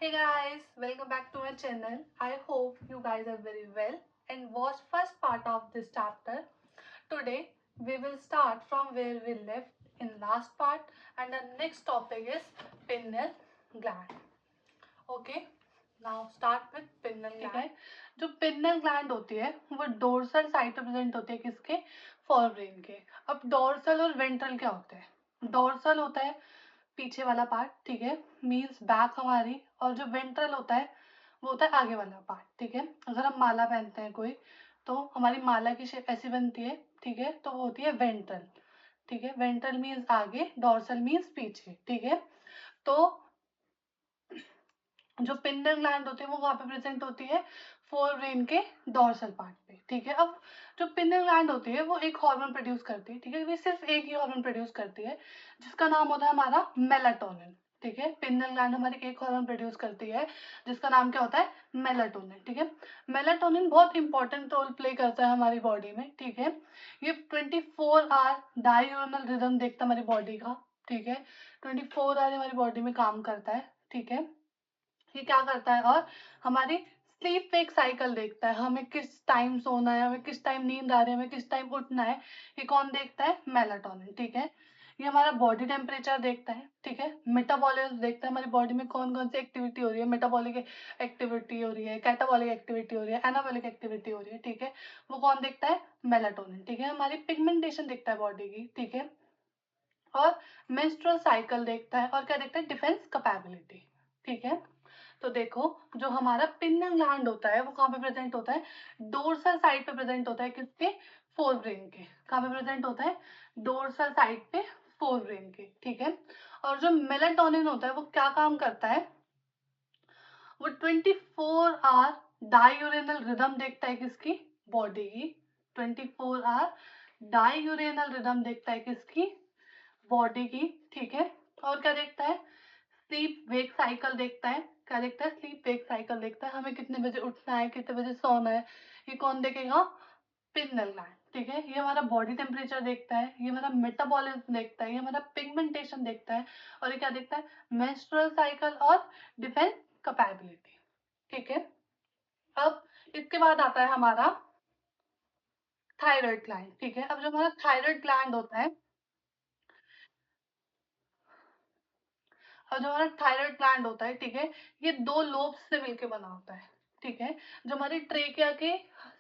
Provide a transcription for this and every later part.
Hey guys, welcome back to my channel. I hope you guys are very well and watched first part of this chapter. Today we will start from where we left in last part and the next topic is pineal gland. Okay, now start with pineal gland. ठीक है, जो penal gland होती है वो dorsal side पे present होती है किसके, फोरब्रेन के। अब डोर्सल और वेंट्रल क्या होते हैं? डोर्सल होता है पीछे वाला पार्ट, ठीक है, मीन्स बैक हमारी, और जो वेंट्रल होता है वो होता है आगे वाला पार्ट, ठीक है। अगर हम माला पहनते हैं कोई तो हमारी माला की शेप ऐसी बनती है, ठीक है, तो वो होती है वेंट्रल, ठीक है। वेंट्रल मीन्स आगे, डोर्सल मीन्स पीछे, ठीक है। तो जो पिनल ग्लैंड होती है वो वहां पे प्रेजेंट होती है फोरब्रेन के डोर्सल पार्ट पे, ठीक है। अब जो पिनल ग्लैंड होती है वो एक हार्मोन प्रोड्यूस करती है, ठीक है, वो सिर्फ एक ही हार्मोन प्रोड्यूस करती है जिसका नाम होता है हमारा मेलाटोनिन, ठीक है। पिनल ग्लैंड हमारी एक हार्मोन प्रोड्यूस करती है जिसका नाम क्या होता है, मेलाटोनिन, ठीक है। मेलाटोनिन बहुत इंपॉर्टेंट रोल प्ले करता है हमारी बॉडी में, ठीक है। ये 24 आवर डायurnal रिदम देखता है हमारी बॉडी का, ठीक है। 24 आवर हमारी बॉडी में काम करता है, ठीक है। ये क्या करता है, और हमारी स्लीप वेक साइकिल देखता है, हमें किस टाइम सोना है, हमें किस टाइम नींद आ रही है, हमें किस टाइम उठना है, ये कौन देखता है, मेलाटोनिन, ठीक है। ये हमारा बॉडी टेम्परेचर देखता है, ठीक है। मेटाबॉलिज्म देखता है हमारी बॉडी में कौन कौन सी एक्टिविटी हो रही है, मेटाबॉलिक एक्टिविटी हो रही है, कैटाबॉलिक एक्टिविटी हो रही है, एनाबॉलिक एक्टिविटी हो रही है, ठीक है। वो कौन देखता है, मेलाटोनिन, ठीक है। हमारी पिगमेंटेशन देखता है बॉडी की, ठीक है। और मेंस्ट्रुअल साइकिल देखता है, और क्या देखता है, डिफेंस कैपेबिलिटी, ठीक है। तो देखो, जो हमारा पिनल ग्लैंड होता है वो कहाँ पे प्रेजेंट होता है, डोर्सल साइड पे प्रेजेंट होता है, किसके, फोरब्रेन के। कहाँ पे प्रेजेंट होता है, डोर्सल साइड पे, फोरब्रेन के, ठीक है। और जो मेलाटोनिन होता है वो क्या काम करता है, वो 24 आवर डाययूरेनल रिदम देखता है किसकी, बॉडी की। 24 आवर डाययूरेनल रिदम देखता है किसकी, बॉडी की, ठीक है। और क्या देखता है, स्लीप वेक साइकिल देखता है। क्या देखता है, स्लीप वेक साइकिल देखता है, हमें कितने बजे उठना है, कितने बजे सोना है, ये कौन देखेगा, पिनल ग्लैंड, ठीक है। ये हमारा बॉडी टेम्परेचर देखता है, ये हमारा मेटाबॉलिज्म देखता है, ये हमारा पिगमेंटेशन देखता है, और ये क्या देखता है, मेंस्ट्रुअल साइकिल और डिफेंस कैपेबिलिटी, ठीक है। अब इसके बाद आता है हमारा थायराइड ग्लैंड, ठीक है। अब जो हमारा थायराइड ग्लैंड होता है, और जो हमारा थायराइड ग्लैंड होता है, ठीक है, ये दो लोब्स से मिलके बना होता है, ठीक है। जो हमारी ट्रेकिया के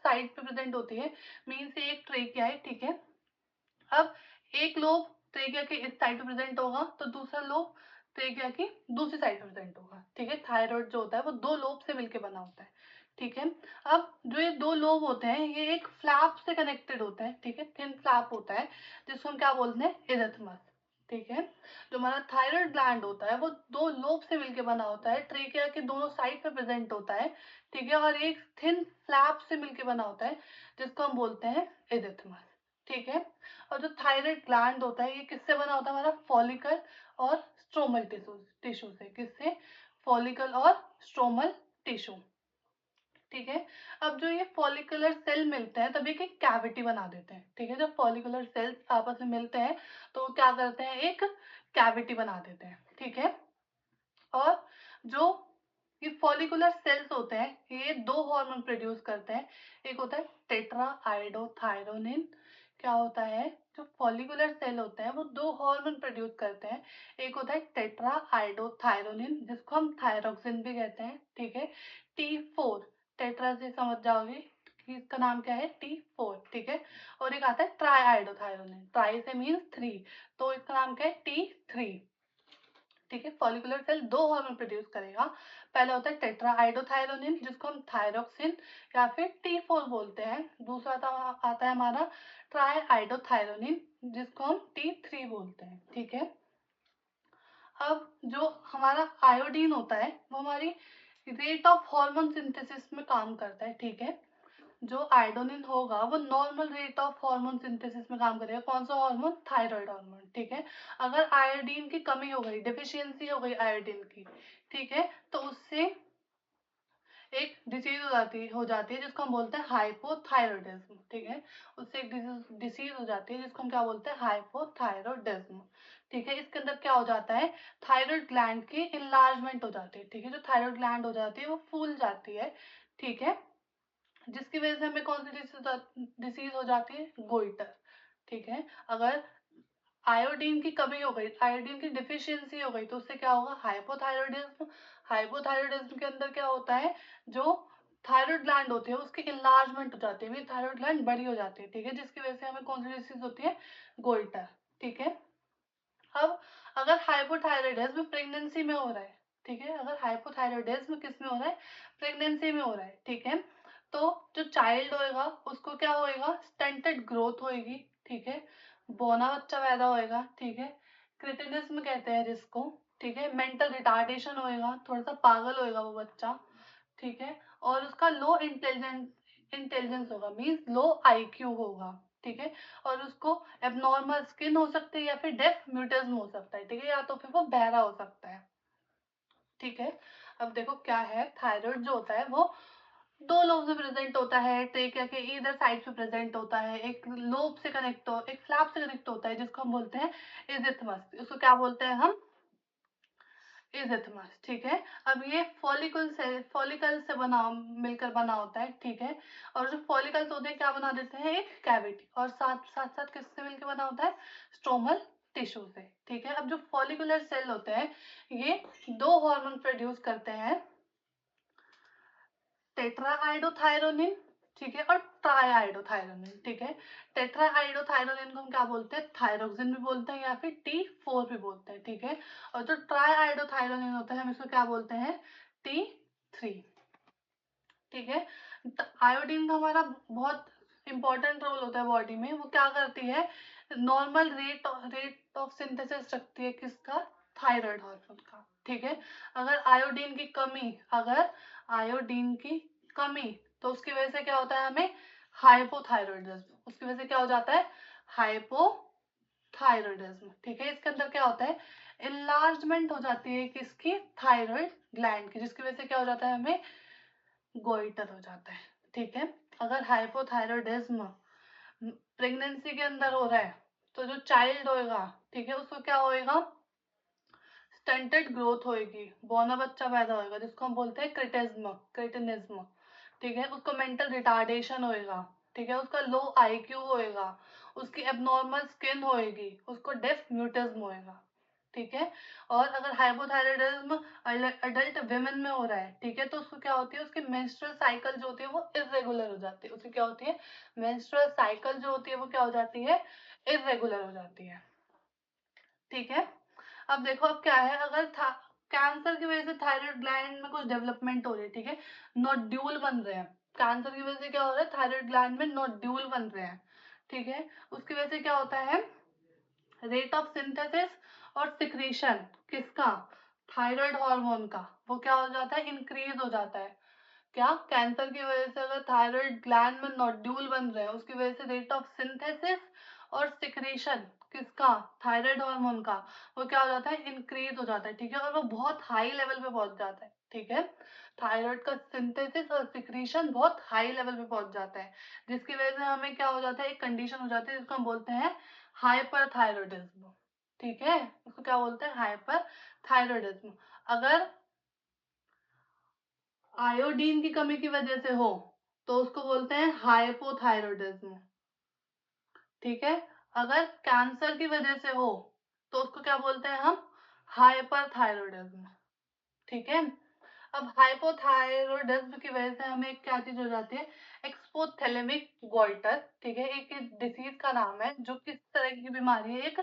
साइड पे प्रेजेंट होती है, मीन्स ये एक ट्रेकिया है, ठीक है। अब एक लोब ट्रेकिया के इस साइड पे प्रेजेंट होगा तो दूसरा लोब ट्रेकिया की दूसरी साइड पे प्रेजेंट होगा, ठीक है। थायराइड जो होता है वो दो लोब से मिलके बना होता है, ठीक है। अब जो ये दो लोब होते हैं ये एक फ्लैप से कनेक्टेड होते हैं, ठीक है, थिन फ्लैप होता है जिसको हम क्या बोलते हैं, इरेथमस, ठीक है। जो हमारा थायराइड ग्लैंड होता है वो दो लोब से मिलके बना होता है, ट्रेकिया के दोनों साइड पे प्रेजेंट होता है, ठीक है, और एक थिन फ्लैप से मिलके बना होता है जिसको हम बोलते हैं इरेथमस, ठीक है। और जो थायराइड ग्लैंड होता है ये किससे बना होता है, हमारा फॉलिकल और स्ट्रोमल टिश्यू टिश्यू से, किससे, फॉलिकल और स्ट्रोमल टिश्यू, ठीक है। अब जो ये फॉलिकुलर सेल मिलते हैं तभी एक कैविटी बना देते हैं, ठीक है। जब फॉलिकुलर सेल्स आपस में मिलते हैं तो क्या करते हैं, एक कैविटी बना देते हैं, ठीक है। और जो ये फॉलिकुलर सेल्स होते हैं ये दो हार्मोन प्रोड्यूस करते हैं, एक होता है टेट्रा आइडोथायरोनिन। क्या होता है, जो फॉलिकुलर सेल होते हैं वो दो हार्मोन प्रोड्यूस करते हैं, एक होता है टेट्रा आइडोथायरोनिन जिसको हम थायरोक्सिन भी कहते हैं, ठीक है। T4, टेट्रा से समझ जाओगे कि इसका नाम क्या है, T4, ठीक है। और एक आता है ट्राई आइडोथायरोनिन, ट्राई से मीन्स 3, तो इसका नाम क्या है, T3, ठीक है। फॉलिकुलर सेल दो हार्मोन प्रोड्यूस करेगा, पहला होता है टेट्रा आइडोथायरोनिन जिसको हम थायरोक्सिन या फिर T4 बोलते हैं, दूसरा आता है हमारा ट्राई आइडोथायरोनिन जिसको हम T3 बोलते हैं, ठीक है। अब जो हमारा आयोडीन होता है वो हमारी रेट ऑफ हार्मोन सिंथेसिस में काम करता है, ठीक है। जो आयोडीन होगा वो normal rate of hormone synthesis में काम करेगा, कौन सा हार्मोन, थायराइड हार्मोन, ठीक है। अगर आयोडीन की कमी हो गई, डिफिशियंसी हो गई आयोडीन की, ठीक है, तो उससे एक डिसीज हो जाती है जिसको हम बोलते हैं हाइपोथायरॉयडिज्म, ठीक है। उससे एक डिसीज हो जाती है जिसको हम क्या बोलते हैं, हाइपोथायरॉयडिज्म, ठीक है। इसके अंदर क्या हो जाता है, थायराइड ग्लैंड की इनलार्जमेंट हो जाती है, ठीक है। जो थायराइड ग्लैंड हो जाती है वो फूल जाती है, ठीक है, जिसकी वजह से हमें कौन सी डिसीज हो जाती है, गोइटर, ठीक है। अगर आयोडीन की कमी हो गई, आयोडीन की डिफिशियंसी हो गई, तो उससे क्या होगा, हाइपोथायरॉयडिज्म। हाइपोथायरॉयडिज्म के अंदर क्या होता है, जो थायराइड ग्लैंड होती है उसकी इनलार्जमेंट हो जाती है, थायराइड ग्लैंड बड़ी हो जाती है, ठीक है, जिसकी वजह से हमें कौन सी डिसीज होती है, गोइटर, ठीक है। अब अगर हाइपोथायरॉयडिज्म प्रेगनेंसी में हो रहा है, ठीक है, अगर हाइपोथायरॉयडिज्म किस में हो रहा है, प्रेगनेंसी में हो रहा है, ठीक है, तो जो चाइल्ड होएगा उसको क्या होएगा, स्टंटेड ग्रोथ होएगी, ठीक है, बौना बच्चा पैदा होएगा, ठीक है, क्रिटिनिज्म कहते हैं जिसको, ठीक है, मेंटल रिटार्डेशन होएगा, थोड़ा सा पागल होएगा वो बच्चा, ठीक है, और उसका लो इंटेलिजेंस होगा, मीन्स लो आईक्यू होगा, ठीक है, और उसको एबनॉर्मल स्किन हो सकती है या फिर डेफ म्यूटिज्म हो सकता है, ठीक है, या तो फिर वो बहरा हो सकता है, ठीक है। अब देखो क्या है, थायराइड जो होता है वो दो लोब से प्रेजेंट होता है, ट्रेकिया के इधर साइड पे प्रेजेंट होता है, एक लोब से कनेक्ट हो, एक फ्लैप से कनेक्ट होता है जिसको हम बोलते हैं इजिथमस, उसको क्या बोलते हैं हम, इजिथमस, ठीक है। अब ये फॉलिकल से बना मिलकर बना होता है, ठीक है, और जो फॉलिकल्स होते हैं क्या बना देते हैं, एक कैविटी, और साथ साथ साथ किससे मिलकर बना होता है, स्ट्रोमल टिश्यू से, ठीक है। अब जो फॉलिकुलर सेल होते हैं ये दो हार्मोन प्रोड्यूस करते हैं, टेट्राआइडोथायरोनिन, ठीक है, और ट्राइआइडोथायरोनिन, ठीक है। टेट्राआइडोथायरोनिन को हम क्या बोलते हैं, थायरोक्सिन भी बोलते हैं या फिर T4 भी बोलते हैं, ठीक है, और जो ट्राइआइडोथायरोनिन होता है हम इसको क्या बोलते हैं, T3, ठीक है। आयोडीन का हमारा बहुत इंपॉर्टेंट रोल होता है बॉडी में, वो क्या करती है, नॉर्मल रेट ऑफ सिंथेसिस रखती है, किसका, थायराइड हार्मोन का, ठीक है। अगर आयोडीन की कमी, तो उसकी वजह से क्या होता है हमें, हाइपोथायरॉयडिज्म, उसकी वजह से क्या हो जाता है, हाइपोथायरॉयडिज्म, ठीक है। इसके अंदर क्या होता है, इनलार्जमेंट हो जाती है किसकी, थायराइड ग्लैंड की, जिसकी वजह से क्या हो जाता है, हमें गोइटर हो जाता है, ठीक है। अगर हाइपोथायरॉयडिज्म प्रेगनेंसी के अंदर हो रहा है तो जो चाइल्ड होएगा, ठीक है, उसको क्या होएगा, स्टंटेड ग्रोथ होएगी, बौना बच्चा पैदा होएगा जिसको हम बोलते हैं क्रिटिनिज्म, ठीक है, उसको मेंटल रिटार्डेशन होएगा, ठीक है, उसका लो आईक्यू होएगा, उसकी एबनॉर्मल स्किन होएगी, उसको डेफ म्यूटिज्म होएगा, ठीक है। और अगर हाइपोथायरॉयडिज्म अडल्ट विमेन में हो रहा है, ठीक है, तो उसको क्या होती है, उसकी मेंस्ट्रुअल साइकिल जो होती है वो इरेगुलर हो जाती है, उसकी क्या होती है, मेंस्ट्रुअल साइकिल जो होती है वो क्या हो जाती है, इरेगुलर हो जाती है, ठीक है। अब देखो अब क्या है, अगर कैंसर की वजह से थायराइड ग्लैंड में कुछ डेवलपमेंट हो रही है, ठीक है, नोड्यूल बन रहे हैं, कैंसर की वजह से क्या हो रहा है, थायराइड ग्लैंड में नोड्यूल बन रहे हैं, ठीक है, उसकी वजह से क्या होता है, रेट ऑफ सिंथेसिस और सिक्रीशन किसका, थायराइड हार्मोन का, वो क्या हो जाता है, इंक्रीज हो जाता है। क्या, कैंसर की वजह से अगर थायराइड ग्लैंड में नोड्यूल बन रहे हैं, उसकी वजह से रेट ऑफ सिंथेसिस और सिक्रीशन किसका, थायराइड हार्मोन का, वो क्या हो जाता है, इंक्रीज हो जाता है, ठीक है, और वो बहुत हाई लेवल पे पहुंच जाता है, ठीक है। थायराइड का सिंथेसिस और सिक्रीशन बहुत हाई लेवल पे पहुंच जाता है, जिसकी वजह से हमें क्या हो जाता है, एक कंडीशन हो जाती है जिसको हम बोलते हैं हाइपरथायरॉयडिज्म, ठीक है, उसको क्या बोलते हैं, हाइपरथायरॉयडिज्म। अगर आयोडीन की कमी की वजह से हो तो उसको बोलते हैं हाइपोथायरॉयडिज्म, ठीक है। अगर कैंसर की वजह से हो तो उसको क्या बोलते हैं हम, हाइपरथायरॉयडिज्म, ठीक है। अब हाइपोथायरॉयडिज्म की वजह से हमें क्या चीज हो जाती है, एक्सपोथैलेमिक गोइटर, ठीक है, एक डिसीज का नाम है, जो किस तरह की बीमारी है, एक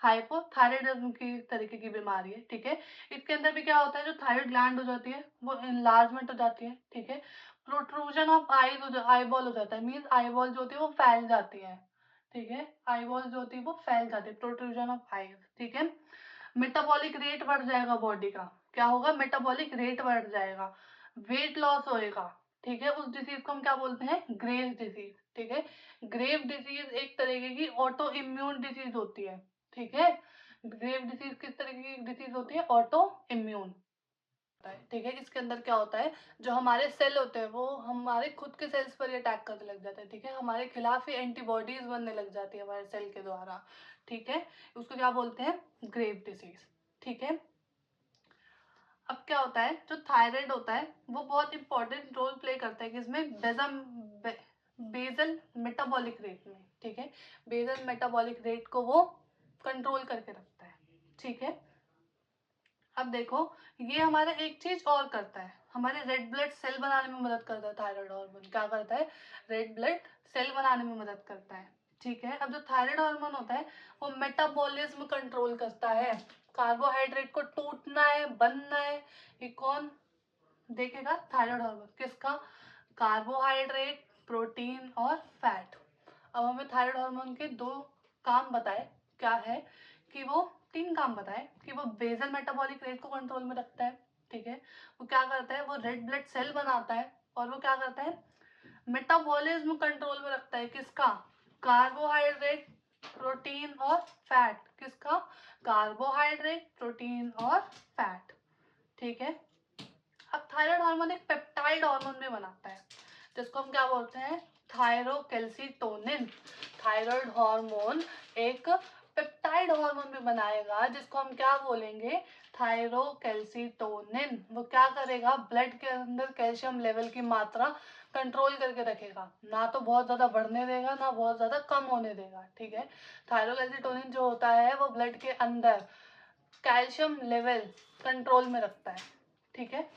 हाइपोथायरॉयडिज्म की तरीके की बीमारी है, ठीक है। इसके अंदर भी क्या होता है, जो थायराइड ग्लैंड हो जाती है वो इनलार्जमेंट हो जाती है, ठीक है, प्रोट्रूजन ऑफ आईबॉल हो जाता है, मीन्स आईबॉल जो होती है वो फैल जाती है, ठीक है, आईबॉल जो होती है वो फैल जाती है, प्रोट्रूजन ऑफ आईज, ठीक है। मेटाबॉलिक रेट बढ़ जाएगा बॉडी का, क्या होगा, मेटाबॉलिक रेट बढ़ जाएगा, वेट लॉस होएगा, ठीक है, उस डिसीज को हम क्या बोलते हैं, ग्रेव डिसीज, ठीक है। ग्रेव डिसीज एक तरीके की ऑटो इम्यून डिसीज होती है, ठीक है। ग्रेव डिसीज किस तरीके की डिसीज होती है, ऑटो इम्यून, करता है, ठीक है। इसके अंदर क्या होता है, जो हमारे सेल होते हैं वो हमारे खुद के सेल्स पर ही अटैक करने लग जाते हैं, ठीक है। हमारे खिलाफ ही एंटीबॉडीज बनने लग जाती है हमारे सेल के द्वारा, ठीक है। उसको क्या बोलते हैं, ग्रेव डिसीज, ठीक है। अब क्या होता है, जो थायराइड होता है वो बहुत इंपॉर्टेंट रोल प्ले करता है किसमें, बेजल मेटाबॉलिक रेट में, ठीक है। बेजल मेटाबॉलिक रेट को वो कंट्रोल करके रखता है, ठीक है। अब देखो, ये हमारा एक चीज और करता है, हमारे रेड ब्लड सेल बनाने में मदद करता है। थायराइड हार्मोन क्या करता है, रेड ब्लड सेल बनाने में मदद करता है, ठीक है। अब जो थायराइड हार्मोन होता है वो मेटाबॉलिज्म कंट्रोल करता है, कार्बोहाइड्रेट को टूटना है, बनना है, ये कौन देखेगा, थायराइड हार्मोन। किसका, कार्बोहाइड्रेट, प्रोटीन और फैट। अब हमें थायराइड हार्मोन के दो काम बताए, क्या है कि वो तीन काम बताए कि वो बेसल मेटाबॉलिक रेट को कंट्रोल में रखता है, ठीक है। वो क्या करता है, वो रेड ब्लड सेल बनाता है, और वो क्या करता है, मेटाबॉलिज्म कंट्रोल में रखता है, किसका, कार्बोहाइड्रेट, प्रोटीन और फैट। किसका, कार्बोहाइड्रेट, प्रोटीन और फैट, ठीक है। अब थायराइड हार्मोन एक पेप्टाइड हार्मोन में बनाता है, जिसको हम क्या बोलते हैं, थायरोकैल्सिटोनिन। थायराइड हार्मोन एक पेप्टाइड हार्मोन में बनाएगा, जिसको हम क्या बोलेंगे, थायरोकैल्सिटोनिन। वो क्या करेगा, ब्लड के अंदर कैल्शियम लेवल की मात्रा कंट्रोल करके रखेगा, ना तो बहुत ज्यादा बढ़ने देगा ना बहुत ज्यादा कम होने देगा, ठीक है। थायरोकैल्सिटोनिन जो होता है वो ब्लड के अंदर कैल्शियम लेवल कंट्रोल में रखता है, ठीक है।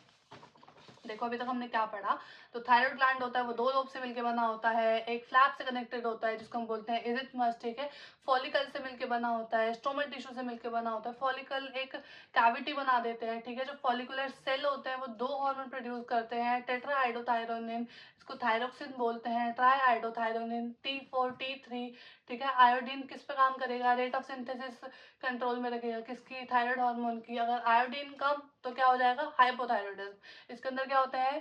देखो अभी तक हमने क्या पढ़ा, तो थायराइड ग्लैंड होता है वो दो लोब से मिलकर बना होता है, एक फ्लैप से कनेक्टेड होता है जिसको हम बोलते हैं इजिथमस, ठीक है। फॉलिकल से मिलकर बना होता है, स्टोमल टिश्यू से मिलकर बना होता है। फॉलिकल एक कैविटी बना देते हैं, ठीक है। जो फॉलिकुलर सेल होते हैं वो दो हार्मोन प्रोड्यूस करते हैं, टेट्राहाइड्रोथायरोनिन, इसको थायरोक्सिन बोलते हैं, ट्राईहाइड्रोथायरोनिन, T4 T3, ठीक है। आयोडीन किस पे काम करेगा, रेट ऑफ सिंथेसिस कंट्रोल में रखेगा, किसकी, थायराइड हार्मोन की। अगर आयोडीन कम तो क्या हो जाएगा, हाइपोथायरॉयडिज्म। इसके अंदर क्या होता है,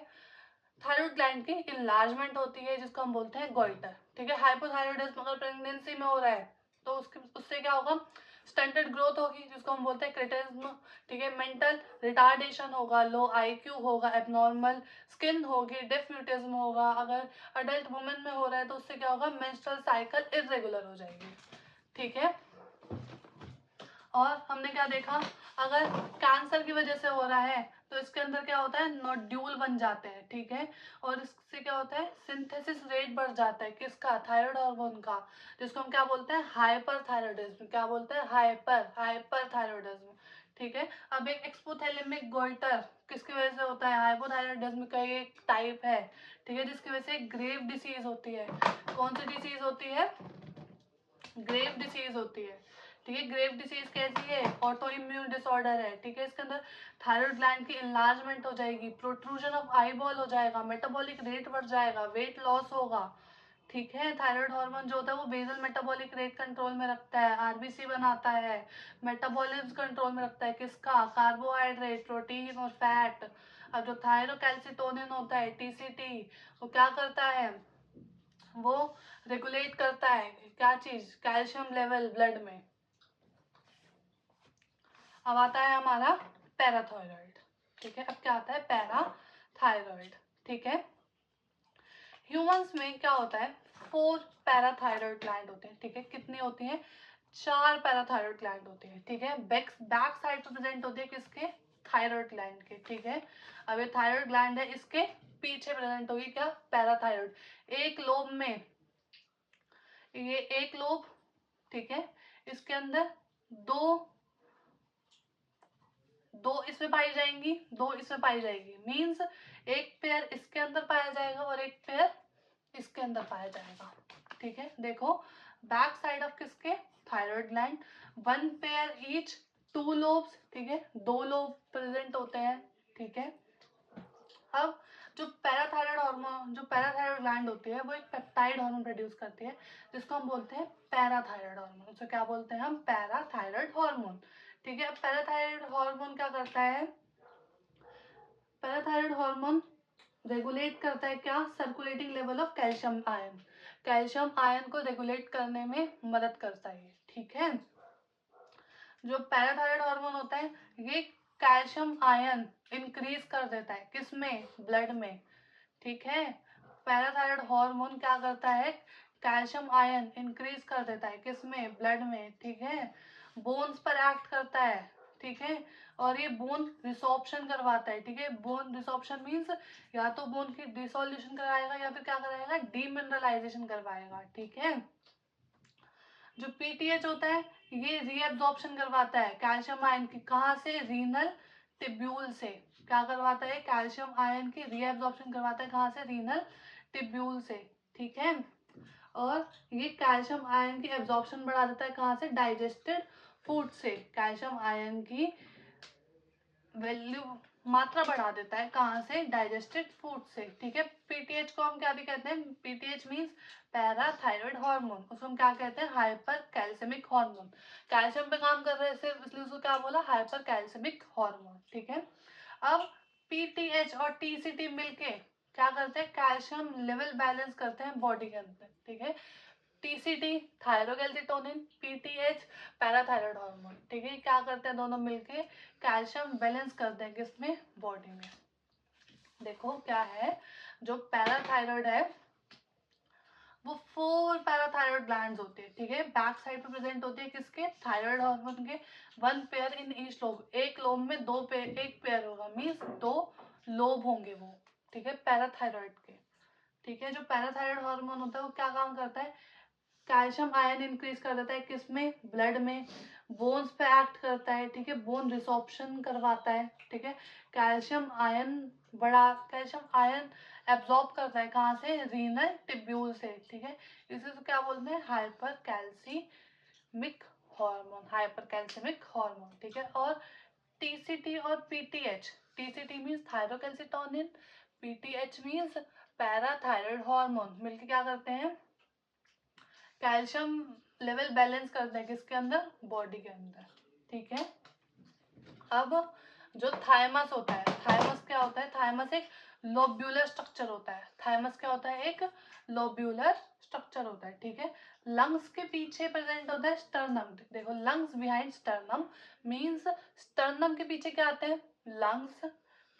थायराइड ग्लैंड की इनलार्जमेंट होती है जिसको हम बोलते हैं गोइटर, ठीक है। हाइपोथायरॉयडिज्म अगर प्रेगनेंसी में हो रहा है तो उससे क्या होगा, स्टंटेड ग्रोथ होगी जिसको हम बोलते हैं क्रिटिज्म, ठीक है। मेंटल रिटार्डेशन होगा, लो आईक्यू होगा, एबनॉर्मल स्किन होगी, डिफ म्यूटिज्म होगा। अगर अडल्ट वुमेन में हो रहा है तो उससे क्या होगा, मेंस्ट्रुअल साइकिल इरेगुलर हो जाएगी, ठीक है। और हमने क्या देखा, अगर कैंसर की वजह से हो रहा है तो इसके अंदर क्या होता है, नोड्यूल बन जाते हैं, ठीक है। और इससे क्या होता है, सिंथेसिस रेट बढ़ जाता है, किसका, थायराइड हार्मोन का, जिसको हम क्या बोलते हैं, हाइपर थायराइडिज्म। क्या बोलते हैं, हाइपर थायराइडिज्म, ठीक है। अब एक एक्सपोथैलेमिक गोइटर किसकी वजह से होता है, हाइपोथायराइडिज्म का एक टाइप है, ठीक है, जिसकी वजह से ग्रेव डिसीज होती है। कौन सी डिसीज होती है, ग्रेव डिसीज होती है, ठीक है। ग्रेव डिसीज कैसी है, ऑटो इम्यून डिसऑर्डर है, ठीक है। इसके अंदर थायराइड ग्लैंड की इनलार्जमेंट हो जाएगी, प्रोट्रूजन ऑफ आईबॉल हो जाएगा, मेटाबॉलिक रेट बढ़ जाएगा, वेट लॉस होगा, ठीक है। थायराइड हार्मोन जो होता है वो बेसल मेटाबॉलिक रेट कंट्रोल में रखता है, आरबीसी बनाता है, मेटाबॉलिज्म कंट्रोल में रखता है, किसका, कार्बोहाइड्रेट, प्रोटीन और फैट। अब जो थायरोकैल्सिटोनिन होता है, टीसीटी, वो क्या करता है, वो रेगुलेट करता है क्या चीज, कैल्शियम लेवल ब्लड में। अब आता है हमारा पैराथायरॉइड, ठीक है। अब क्या आता है, पैराथायरॉइड, ठीक है। ह्यूमंस में क्या होता है, 4 पैराथायरॉइड ग्लैंड होते हैं, ठीक है। कितनी होती हैं, 4 पैराथायरॉइड ग्लैंड होती है, ठीक है। बैक साइड पर प्रेजेंट होती है किसके, थायरॉइड ग्लैंड के, ठीक है। अब ये थायरॉइड ग्लैंड है, इसके पीछे प्रेजेंट होगी क्या, पैराथायरॉइड। एक लोब में, ये एक लोब, ठीक है, इसके अंदर दो दो इसमें पाई जाएंगी, दो इसमें पाई जाएगी, मींस एक पेयर इसके अंदर पाया जाएगा और एक पेयर इसके अंदर पाया जाएगा, ठीक है। देखो बैक साइड ऑफ किसके, thyroid gland, 1 pair each, 2 lobes, ठीक है, 2 लोब प्रेजेंट होते हैं, ठीक है। अब जो पैराथायराइड हार्मोन, जो पैराथायराइड ग्लैंड होती है वो एक पेप्टाइड हार्मोन प्रोड्यूस करती है जिसको हम बोलते हैं पैराथायराइड हार्मोन। उसे क्या बोलते हैं हम, पैराथायराइड हार्मोन, ठीक है। अब पैराथायराइड हार्मोन क्या करता है, पैराथायराइड हार्मोन रेगुलेट करता है क्या, circulating level of calcium ion. Calcium ion को रेगुलेट करने में मदद करता है, ठीक है। जो पैराथायराइड हार्मोन होता है ये कैल्शियम आयन इंक्रीज कर देता है, किसमें? ब्लड में, ठीक है। पैराथायराइड हार्मोन क्या करता है? कैल्शियम आयन इंक्रीज कर देता है, किसमें? ब्लड में, ठीक है। बोन्स पर एक्ट करता है, ठीक है। और ये बोन रिसॉर्प्शन करवाता है, ठीक है। बोन रिसॉर्प्शन मीन्स या तो बोन की डिसोल्यूशन कराएगा या फिर क्या कराएगा? डीमिनरलाइजेशन करवाएगा, ठीक है। जो पीटीएच होता है ये रीएब्जॉर्प्शन करवाता है कैल्शियम आयन की, कहाँ से? रीनल टिब्यूल से। क्या करवाता है? कैल्शियम आयन की रीएब्जॉर्प्शन करवाता है, कहाँ से? रीनल टिब्यूल से, ठीक है। और ये कैल्शियम आयन की एब्जॉर्प्शन बढ़ा देता है, कहाँ से? डाइजेस्टेड फूड से। कैल्शियम आयन की वैल्यू मात्रा बढ़ा देता है, कहाँ से? डाइजेस्टेड फूड से, ठीक है। पीटीएच को हम क्या भी कहते हैं? पीटीएच मीन्स पैराथायरॉयड हार्मोन, उसको हम क्या कहते हैं? Hyper calcaemic hormone. कैल्शियम पे काम कर रहे हैं सिर्फ, इसलिए उसको क्या बोला? हाइपर कैल्सिमिक हार्मोन, ठीक है। अब पीटीएच और टीसीटी मिलके क्या करते हैं? कैल्शियम लेवल बैलेंस करते हैं बॉडी के अंदर, ठीक है। TCT thyrocalcitonin, PTH parathyroid hormone, ठीक है। क्या करते हैं दोनों मिलके? कैल्शियम बैलेंस करते हैं, किसमें? बॉडी में। देखो क्या है, जो पैराथायरॉयड है वो 4 पैराथायरॉयड ग्लैंड्स होते हैं, ठीक है। बैक साइड पे प्रेजेंट होते हैं, किसके? थायराइड हार्मोन के। 1 पेयर इन ईच लोब, एक लोब में 2 पेयर, एक पेयर होगा, मीन्स 2 लोब होंगे वो, ठीक है, पैराथायरॉयड के, ठीक है। जो पैराथायरॉयड हार्मोन होता है वो क्या काम करता है? कैल्शियम आयन इंक्रीज कर देता है, किसमें? ब्लड में। बोन्स पे एक्ट करता है, ठीक है। बोन रिसॉर्प्शन करवाता है, ठीक है। Calcium ion calcium ion absorb करता है, कहाँ से? रीनल टिब्यूल से, ठीक है। इसे तो क्या बोलते हैं? Hyper calcaemic hormone, hyper calcaemic hormone, ठीक है। और टीसीटी और PTH, TCT means thyrocalcitonin, PTH means parathyroid hormone, मिलके क्या करते हैं? कैल्शियम लेवल बैलेंस करते हैं, किसके अंदर? बॉडी के अंदर, ठीक है। अब जो थाइमस होता है, थाइमस क्या होता है? थाइमस एक लोब्यूलर स्ट्रक्चर होता है। थाइमस क्या होता है? एक लोब्यूलर स्ट्रक्चर होता है, ठीक है। लंग्स के पीछे प्रेजेंट होता है स्टर्नम, देखो lungs behind sternum means sternum के पीछे क्या आते हैं? लंग्स,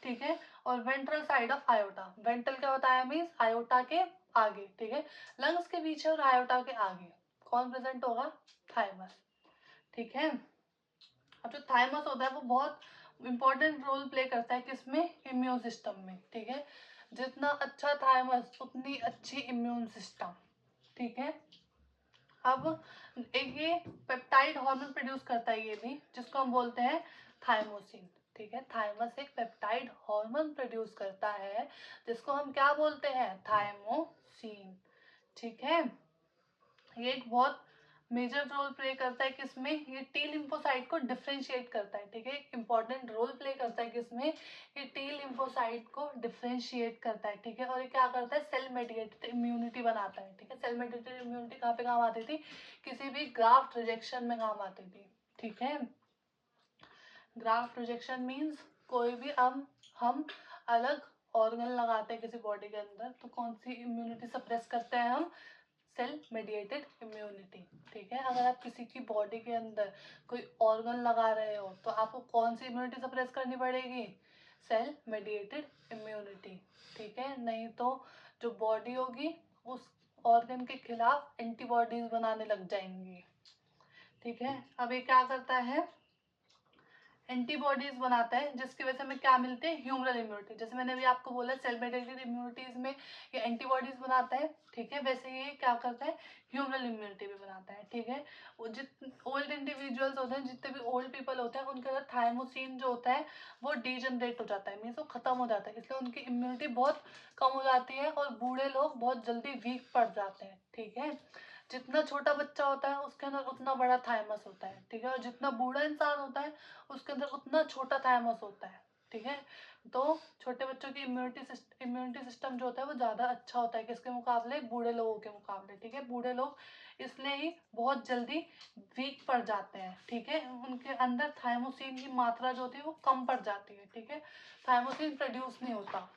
ठीक है। और ventral side of iota, ventral क्या होता है? मींस आयोटा के आगे, ठीक है। लंग्स के पीछे और आयोटा के आगे कौन प्रेजेंट होगा? थाइमस, ठीक है। अब जो थाइमस होता है वो बहुत इंपॉर्टेंट रोल प्ले करता है, किसमें? इम्यून सिस्टम में, ठीक है। जितना अच्छा थाइमस उतनी अच्छी इम्यून सिस्टम, ठीक है। अब एक ये पेप्टाइड हार्मोन प्रोड्यूस करता है ये भी, जिसको हम बोलते हैं थाइमोसिन, ठीक है। थाइमस एक पेप्टाइड हार्मोन प्रोड्यूस करता है जिसको हम क्या बोलते हैं? थाइमोसिन, ठीक है। ये एक बहुत मेजर रोल प्ले करता है, किसमें? ये टी लिम्फोसाइट को डिफरेंशिएट करता है, ठीक है। एक इंपॉर्टेंट रोल प्ले करता है, किसमें? ये टी लिम्फोसाइट को डिफरेंशिएट करता है, ठीक है। और ये क्या करता है? सेल मेडिएटेड इम्यूनिटी बनाता है, ठीक है। सेल मेडिएटेड इम्यूनिटी कहाँ पे काम आती थी? किसी भी ग्राफ्ट रिजेक्शन में काम आती थी, ठीक है। ग्राफ्ट रिजेक्शन मीन्स कोई भी हम अलग ऑर्गन लगाते हैं किसी बॉडी के अंदर, तो कौन सी इम्यूनिटी सप्रेस करते हैं हम? सेल मेडिएटेड इम्यूनिटी, ठीक है। अगर आप किसी की बॉडी के अंदर कोई ऑर्गन लगा रहे हो तो आपको कौन सी इम्यूनिटी सप्रेस करनी पड़ेगी? सेल मेडिएटेड इम्यूनिटी, ठीक है। नहीं तो जो बॉडी होगी उस ऑर्गन के खिलाफ एंटीबॉडीज बनाने लग जाएंगी, ठीक है। अब ये क्या करता है? एंटीबॉडीज बनाता है, जिसकी वजह से हमें क्या मिलते हैं? Humoral immunity. जैसे मैंने अभी आपको बोला सेल मेडिएटेड इम्यूनिटीज में ये एंटीबॉडीज बनाता है, ठीक है। वैसे ये क्या करता है? ह्यूमरल इम्यूनिटी भी बनाता है, ठीक है। ओल्ड इंडिविजुअल्स होते हैं, जितने भी ओल्ड पीपल होते हैं, उनके अंदर थाइमोसिन जो होता है वो डीजनरेट हो जाता है, मीन्स वो खत्म हो जाता है, इसलिए उनकी इम्यूनिटी बहुत कम हो जाती है और बूढ़े लोग बहुत जल्दी वीक पड़ जाते हैं, ठीक है। जितना छोटा बच्चा होता है उसके अंदर उतना बड़ा थाइमस होता है, ठीक है। और जितना बूढ़ा इंसान होता है उसके अंदर उतना छोटा थाइमस होता है, ठीक है। तो छोटे बच्चों की इम्यूनिटी सिस्टम जो होता है वो ज़्यादा अच्छा होता है, किसके मुकाबले? बूढ़े लोगों के मुकाबले, ठीक है। बूढ़े लोग इसलिए ही बहुत जल्दी वीक पड़ जाते हैं, ठीक है। उनके अंदर थाइमोसिन की मात्रा जो होती है वो कम पड़ जाती है, ठीक है। थाइमोसिन प्रोड्यूस नहीं होता,